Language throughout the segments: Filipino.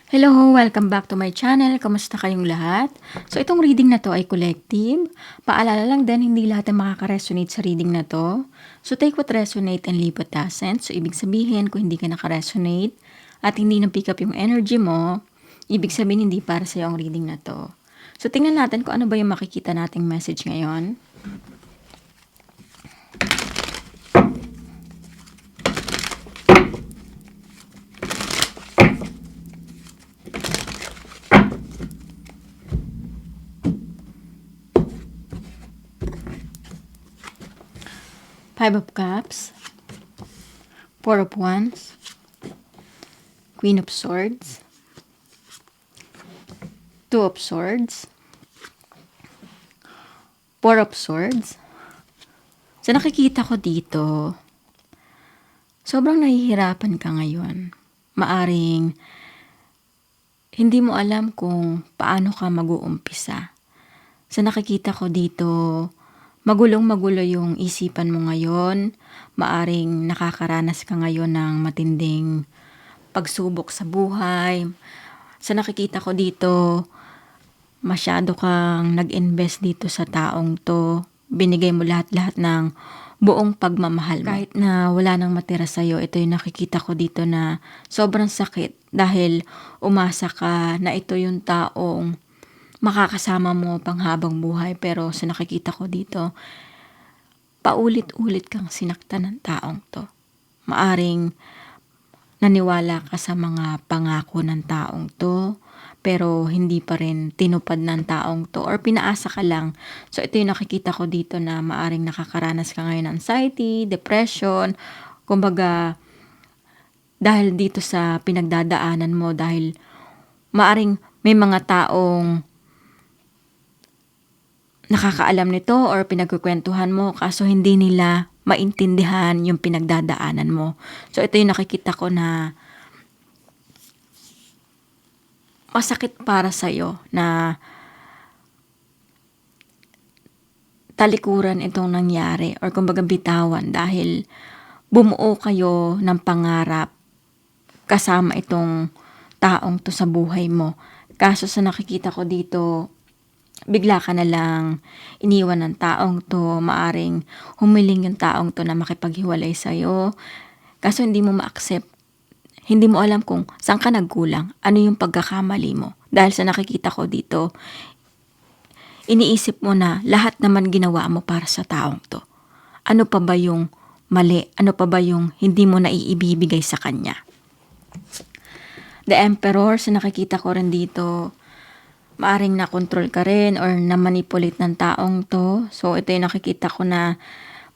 Hello! Welcome back to my channel. Kamusta kayong lahat? So, itong reading na to ay collective. Paalala lang din, hindi lahat ay makaka-resonate sa reading na to. So, take what resonate and leave what doesn't. So, ibig sabihin, kung hindi ka naka-resonate at hindi na-pick up yung energy mo, ibig sabihin, hindi para sa'yo ang reading na to. So, tingnan natin kung ano ba yung makikita nating message ngayon. Five of Cups, Four of Wands, Queen of Swords, Two of Swords, Four of Swords. So, nakikita ko dito, sobrang nahihirapan ka ngayon. Maaring hindi mo alam kung paano ka mag-uumpisa. So, nakikita ko dito, magulong-magulo yung isipan mo ngayon. Maaring nakakaranas ka ngayon ng matinding pagsubok sa buhay. So, nakikita ko dito, masyado kang nag-invest dito sa taong to. Binigay mo lahat-lahat ng buong pagmamahal mo. Kahit na wala nang matira sa'yo, ito yung nakikita ko dito na sobrang sakit dahil umasa ka na ito yung taong makakasama mo panghabang buhay. Pero sa nakikita ko dito, paulit-ulit kang sinaktan ng taong to. Maaring naniwala ka sa mga pangako ng taong to, pero hindi pa rin tinupad ng taong to or pinaasa ka lang. So, ito yung nakikita ko dito na maaring nakakaranas ka ngayon ng anxiety, depression, kumbaga, dahil dito sa pinagdadaanan mo, dahil maaring may mga taong nakakaalam nito or pinagkukwentuhan mo kaso hindi nila maintindihan yung pinagdadaanan mo. So, ito yung nakikita ko na masakit para sa'yo na talikuran itong nangyari or kumbaga bitawan dahil bumuo kayo ng pangarap kasama itong taong to sa buhay mo. Kaso sa nakikita ko dito, bigla ka na lang iniwan ng taong to, maaring humiling yung taong to na makipaghiwalay sa'yo. Kaso hindi mo ma-accept, hindi mo alam kung saan ka nagkulang, ano yung pagkakamali mo. Dahil sa nakikita ko dito, iniisip mo na lahat naman ginawa mo para sa taong to. Ano pa ba yung mali? Ano pa ba yung hindi mo na iibibigay sa kanya? The Emperor, sa nakikita ko rin dito, maaring na-control ka rin or na-manipulate ng taong to. So, ito yung nakikita ko na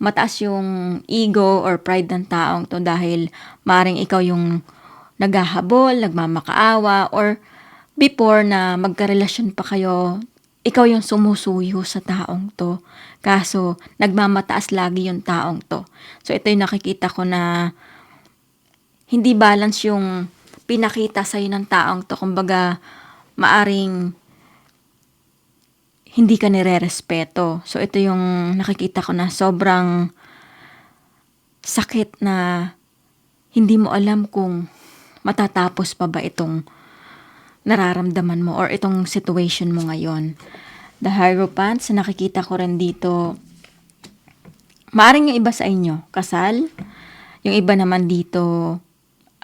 mataas yung ego or pride ng taong to dahil maaring ikaw yung naghahabol, nagmamakaawa, or before na magkarelasyon pa kayo, ikaw yung sumusuyo sa taong to. Kaso, nagmamataas lagi yung taong to. So, ito yung nakikita ko na hindi balance yung pinakita sa'yo ng taong to. Kumbaga, maaring hindi ka nire-respeto. So, ito yung nakikita ko na sobrang sakit na hindi mo alam kung matatapos pa ba itong nararamdaman mo or itong situation mo ngayon. The Hierophant, sa nakikita ko rin dito, maaring yung iba sa inyo, kasal. Yung iba naman dito,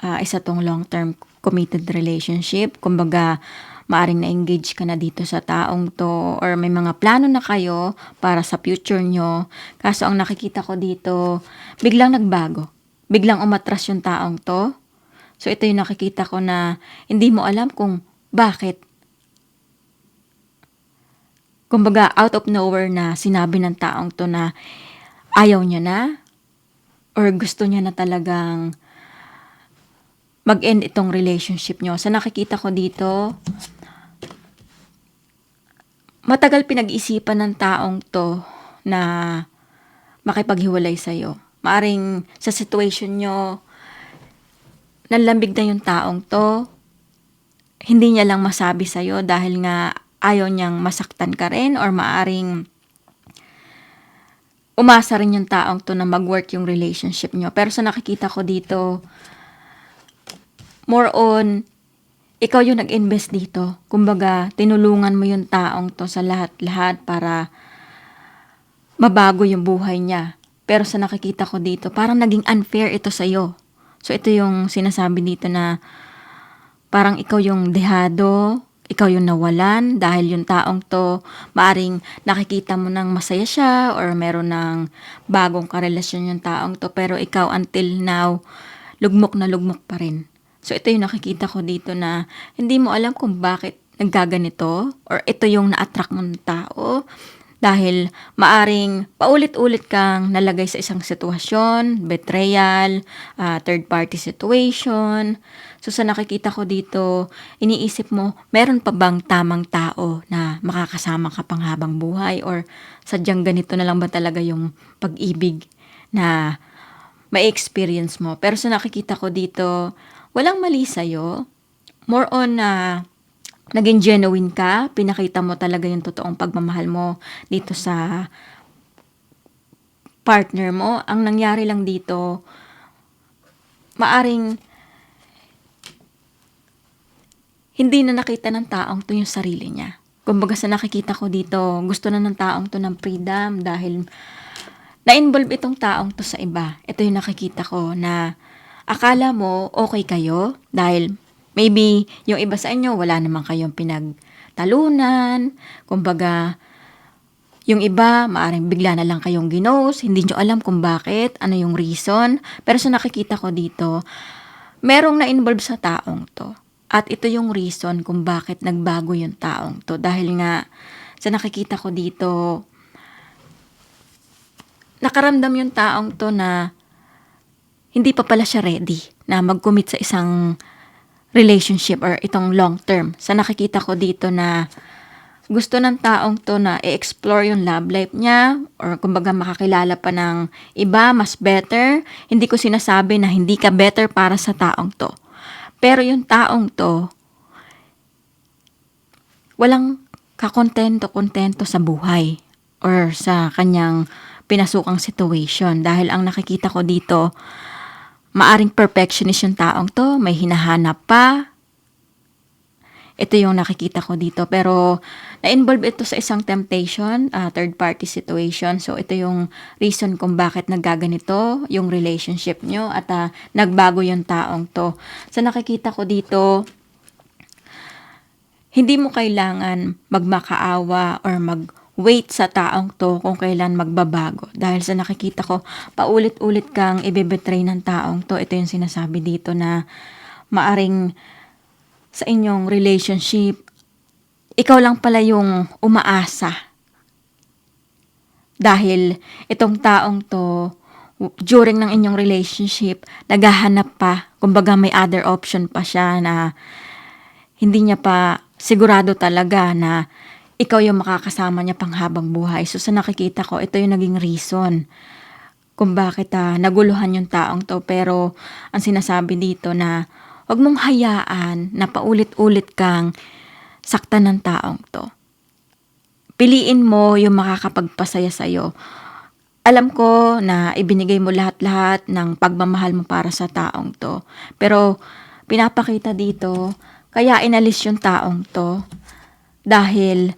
isa tong long-term committed relationship. Kumbaga, maaring na-engage ka na dito sa taong to or may mga plano na kayo para sa future nyo. Kaso ang nakikita ko dito, biglang nagbago. Biglang umatras yung taong to. So, ito yung nakikita ko na hindi mo alam kung bakit. Kumbaga, out of nowhere na sinabi ng taong to na ayaw niya na or gusto niya na talagang mag-end itong relationship nyo. So, nakikita ko dito, matagal pinag-isipan ng taong to na makipaghiwalay sa'yo. Maaring sa situation nyo, nanlambig na yung taong to, hindi niya lang masabi sa'yo dahil nga ayaw niyang masaktan ka rin or maaring umasa rin yung taong to na mag-work yung relationship nyo. Pero sa nakikita ko dito, more on, ikaw yung nag-invest dito. Kumbaga, tinulungan mo yung taong to sa lahat-lahat para mabago yung buhay niya. Pero sa nakikita ko dito, parang naging unfair ito sa'yo. So, ito yung sinasabi dito na parang ikaw yung dehado, ikaw yung nawalan dahil yung taong to, maaring nakikita mo nang masaya siya or meron ng bagong karelasyon yung taong to. Pero ikaw until now, lugmok na lugmok pa rin. So, ito yung nakikita ko dito na hindi mo alam kung bakit nagkaganito or ito yung na-attract mong tao dahil maaring paulit-ulit kang nalagay sa isang sitwasyon, betrayal, third party situation. So sa nakikita ko dito, iniisip mo, meron pa bang tamang tao na makakasama ka pang habang buhay or sadyang ganito na lang ba talaga yung pag-ibig na may experience mo. Pero sa nakikita ko dito, walang mali sa'yo. More on na naging genuine ka, pinakita mo talaga yung totoong pagmamahal mo dito sa partner mo. Ang nangyari lang dito, maaring hindi na nakita ng taong to yung sarili niya. Kumbaga sa nakikita ko dito, gusto na ng taong to ng freedom dahil na-involve itong taong to sa iba. Ito yung nakikita ko na akala mo okay kayo dahil maybe yung iba sa inyo wala naman kayong pinagtalunan. Kumbaga, yung iba maaring bigla na lang kayong ginost, hindi nyo alam kung bakit, ano yung reason. Pero sa nakikita ko dito, merong na-involve sa taong to. At ito yung reason kung bakit nagbago yung taong to. Dahil nga, sa nakikita ko dito, nakaramdam yung taong to na hindi pa pala siya ready na mag-commit sa isang relationship or itong long term. Sa nakikita ko dito na gusto ng taong to na i-explore yung love life niya or kumbaga makakilala pa ng iba, mas better. Hindi ko sinasabi na hindi ka better para sa taong to. Pero yung taong to, walang kakontento-kontento sa buhay or sa kanyang pinasukang situation. Dahil ang nakikita ko dito, maaring perfectionist yung taong to, may hinahanap pa. Ito yung nakikita ko dito. Pero na-involve ito sa isang temptation, third party situation. So ito yung reason kung bakit naggaganito yung relationship nyo at nagbago yung taong to. So nakikita ko dito, hindi mo kailangan magmakaawa or mag-wait sa taong to kung kailan magbabago. Dahil sa nakikita ko, paulit-ulit kang ibebetray ng taong to. Ito yung sinasabi dito na maaring sa inyong relationship, ikaw lang pala yung umaasa. Dahil itong taong to, during ng inyong relationship, naghahanap pa, kumbaga may other option pa siya na hindi niya pa sigurado talaga na ikaw yung makakasama niya pang habang buhay. So sa nakikita ko, ito yung naging reason kung bakit naguluhan yung taong to. Pero ang sinasabi dito na huwag mong hayaan na paulit-ulit kang saktan ng taong to. Piliin mo yung makakapagpasaya sa'yo. Alam ko na ibinigay mo lahat-lahat ng pagmamahal mo para sa taong to. Pero pinapakita dito, kaya inalis yung taong to dahil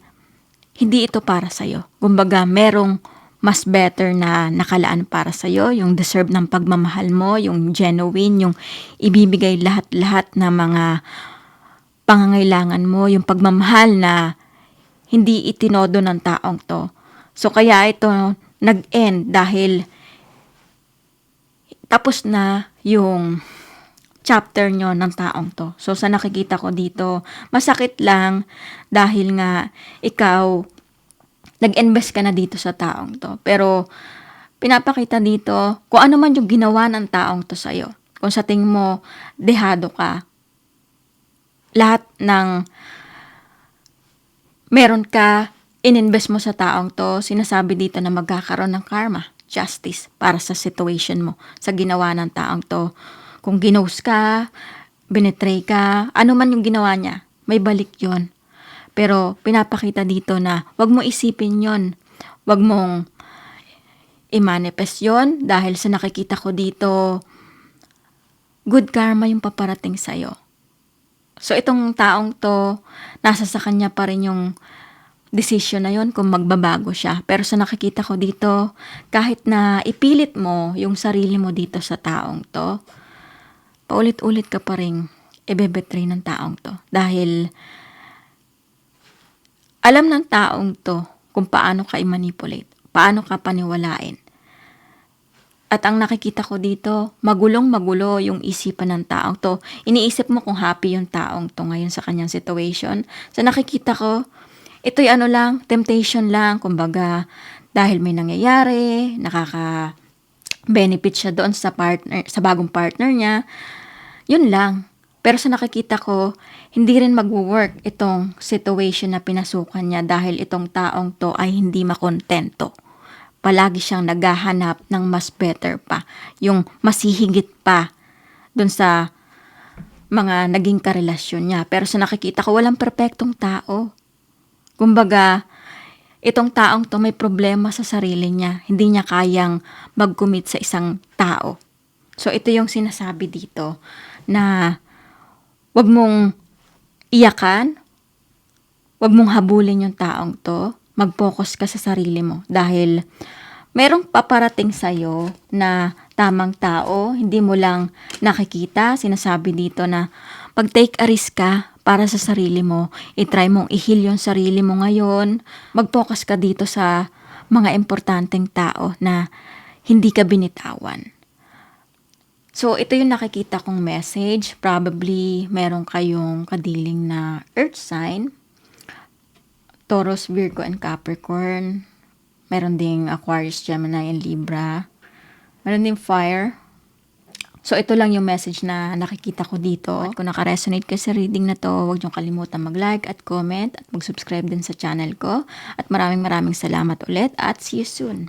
hindi ito para sa'yo. Kumbaga, merong mas better na nakalaan para sa'yo, yung deserve ng pagmamahal mo, yung genuine, yung ibibigay lahat-lahat na mga pangangailangan mo, yung pagmamahal na hindi itinodo ng taong to. So kaya ito nag-end dahil tapos na yung chapter nyo ng taong to. So sa nakikita ko dito, masakit lang dahil nga ikaw nag-invest ka na dito sa taong to. Pero pinapakita dito kung ano man yung ginawa ng taong to sa'yo. Kung sa tingin mo, dehado ka. Lahat ng meron ka, ininvest mo sa taong to, sinasabi dito na magkakaroon ng karma, justice para sa situation mo, sa ginawa ng taong to. Kung ginost ka, binetray ka, ano man yung ginawa niya, may balik yon. Pero pinapakita dito na wag mo isipin yon. Wag mong i-manifest yon dahil sa nakikita ko dito, good karma yung paparating sa'yo. So, itong taong 'to, nasa sa kanya pa rin yung desisyon na yun kung magbabago siya. Pero sa nakikita ko dito, kahit na ipilit mo yung sarili mo dito sa taong 'to, paulit-ulit ka pa ring ibebetray ng taong 'to. Dahil alam ng taong 'to kung paano ka i-manipulate, paano ka paniwalain. At ang nakikita ko dito, magulong-magulo yung isipan ng taong 'to. Iniisip mo kung happy yung taong 'to ngayon sa kanyang situation. Sa nakikita ko, ito'y ano lang, temptation lang. Kumbaga, dahil may nangyayari, nakaka-benefit siya doon sa partner, sa bagong partner niya. Yun lang. Pero sa nakikita ko, hindi rin magwo-work itong situation na pinasukan niya dahil itong taong 'to ay hindi makontento. Palagi siyang naghahanap ng mas better pa, yung mas hihigit pa dun sa mga naging karelasyon niya. Pero sa nakikita ko, walang perpektong tao. Kumbaga, itong taong 'to may problema sa sarili niya. Hindi niya kayang mag-commit sa isang tao. So, ito yung sinasabi dito na wag mong iyakan, wag mong habulin yung taong 'to. Mag-focus ka sa sarili mo dahil merong paparating sa'yo na tamang tao, hindi mo lang nakikita. Sinasabi dito na pag-take a risk ka para sa sarili mo, i-try mong i-heal yung sarili mo ngayon. Mag-focus ka dito sa mga importanteng tao na hindi ka binitawan. So, ito yung nakikita kong message. Probably, meron kayong kadiling na earth sign. Taurus, Virgo, and Capricorn. Meron ding Aquarius, Gemini, and Libra. Meron ding fire. So, ito lang yung message na nakikita ko dito. At kung naka-resonate kayo sa reading na to, huwag niyong kalimutan mag-like at comment at mag-subscribe din sa channel ko. At maraming salamat ulit at see you soon.